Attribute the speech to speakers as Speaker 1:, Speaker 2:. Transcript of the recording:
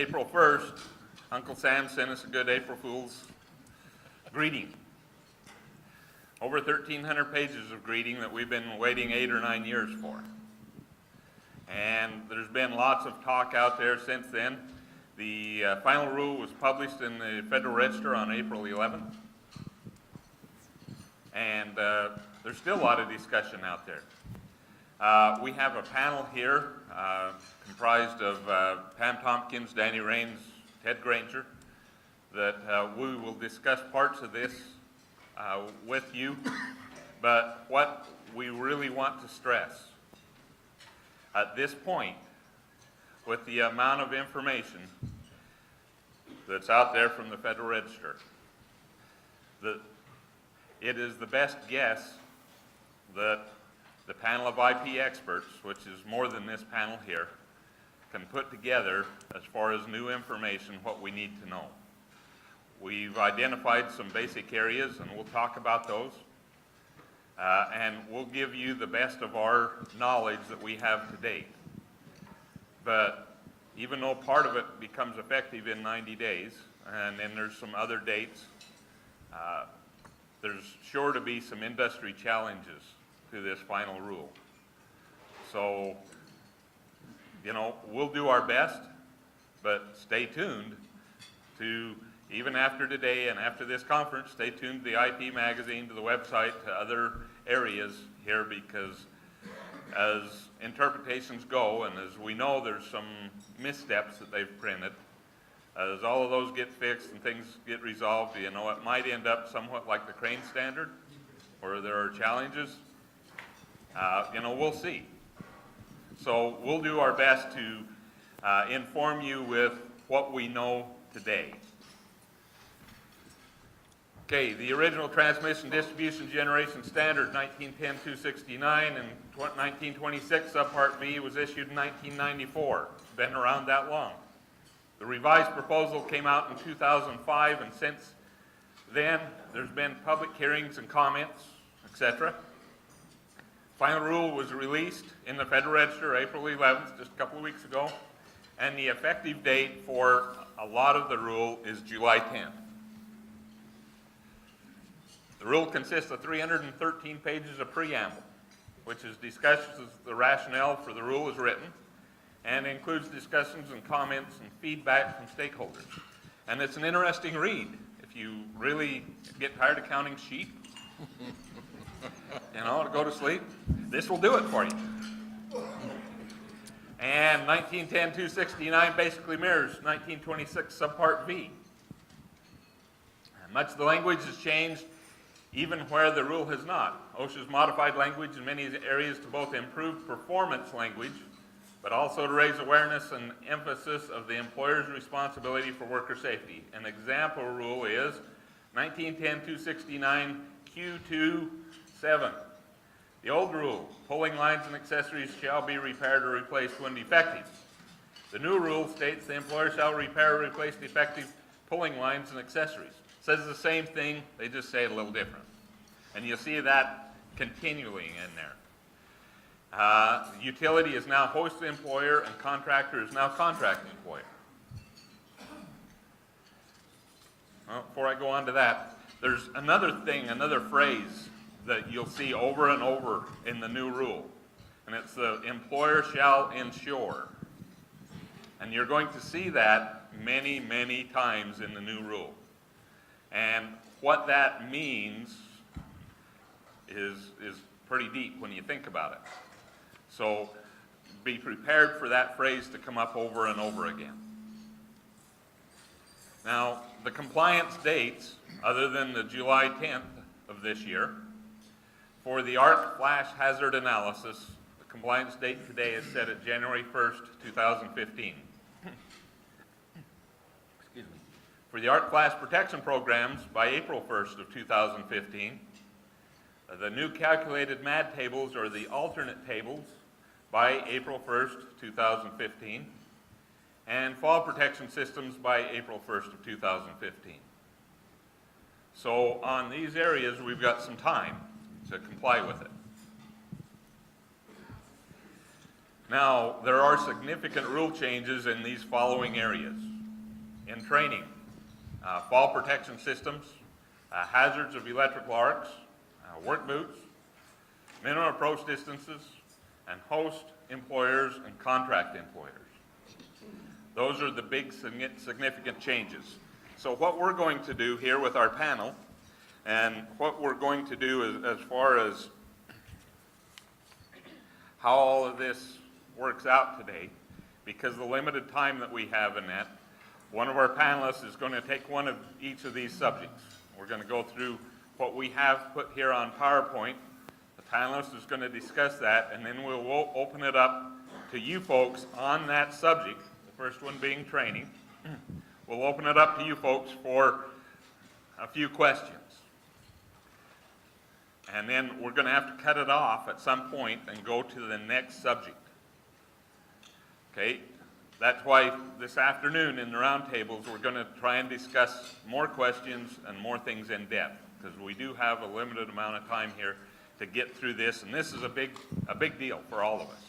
Speaker 1: April 1st, Uncle Sam sent us a good April Fool's greeting. Over 1,300 pages of greeting that we've been waiting 8 or 9 years for. And there's been lots of talk out there since then. The final rule was published in the Federal Register on April 11th. And there's still a lot of discussion out there. We have a panel here comprised of Pam Tompkins, Danny Raines, Ted Granger, that we will discuss parts of this with you. But what we really want to stress at this point, with the amount of information that's out there from the Federal Register, that it is the best guess that the panel of IP experts, which is more than this panel here, can put together as far as new information, what we need to know. We've identified some basic areas, and we'll talk about those. And we'll give you the best of our knowledge that we have to date. But even though part of it becomes effective in 90 days, and then there's some other dates, there's sure to be some industry challenges to this final rule. So, you know, we'll do our best, but stay tuned to, even after today and after this conference, stay tuned to the IP magazine, to the website, to other areas here, because as interpretations go, and as we know there's some missteps that they've printed, as all of those get fixed and things get resolved, you know, it might end up somewhat like the crane standard, where there are challenges. You know, we'll see. So we'll do our best to inform you with what we know today. Okay, the original transmission distribution generation standard, 1910-269 and 1926, subpart B, was issued in 1994. It's been around that long. The revised proposal came out in 2005, and since then there's been public hearings and comments, etc. Final rule was released in the Federal Register April 11th, just a couple of weeks ago, and the effective date for a lot of the rule is July 10th. The rule consists of 313 pages of preamble, which is discussions of the rationale for the rule as written, and includes discussions and comments and feedback from stakeholders. And it's an interesting read. If you really get tired of counting sheep, you know, to go to sleep, this will do it for you. And 1910-269 basically mirrors 1926 subpart V. And much of the language has changed, even where the rule has not. OSHA's modified language in many areas to both improve performance language, but also to raise awareness and emphasis of the employer's responsibility for worker safety. An example rule is 1910-269 Q2-7. The old rule, pulling lines and accessories shall be repaired or replaced when defective. The new rule states the employer shall repair or replace defective pulling lines and accessories. It says the same thing, they just say it a little different. And you'll see that continually in there. Utility is now host employer, and contractor is now contract employer. Well, before I go on to that, there's another thing, another phrase that you'll see over and over in the new rule, and it's the employer shall ensure. And you're going to see that many, many times in the new rule. And what that means is pretty deep when you think about it. So be prepared for that phrase to come up over and over again. Now, the compliance dates, other than the July 10th of this year, for the arc flash hazard analysis, the compliance date today is set at January 1st, 2015. Excuse me. For the arc flash protection programs, by April 1st of 2015, the new calculated MAD tables, or the alternate tables, by April 1st, 2015, and fall protection systems by April 1st of 2015. So on these areas, we've got some time to comply with it. Now, there are significant rule changes in these following areas. in training, fall protection systems, hazards of electrical arcs, work boots, minimum approach distances, and host employers and contract employers. Those are the big significant changes. So what we're going to do here with our panel, and what we're going to do is, as far as how all of this works out today, because of the limited time that we have in that, one of our panelists is going to take one of each of these subjects. We're going to go through what we have put here on PowerPoint. The panelist is going to discuss that, and then we'll open it up to you folks on that subject, the first one being training. We'll open it up to you folks for a few questions. And then we're going to have to cut it off at some point and go to the next subject. Okay? That's why this afternoon in the roundtables we're going to try and discuss more questions and more things in depth, because we do have a limited amount of time here to get through this, and this is a big deal for all of us.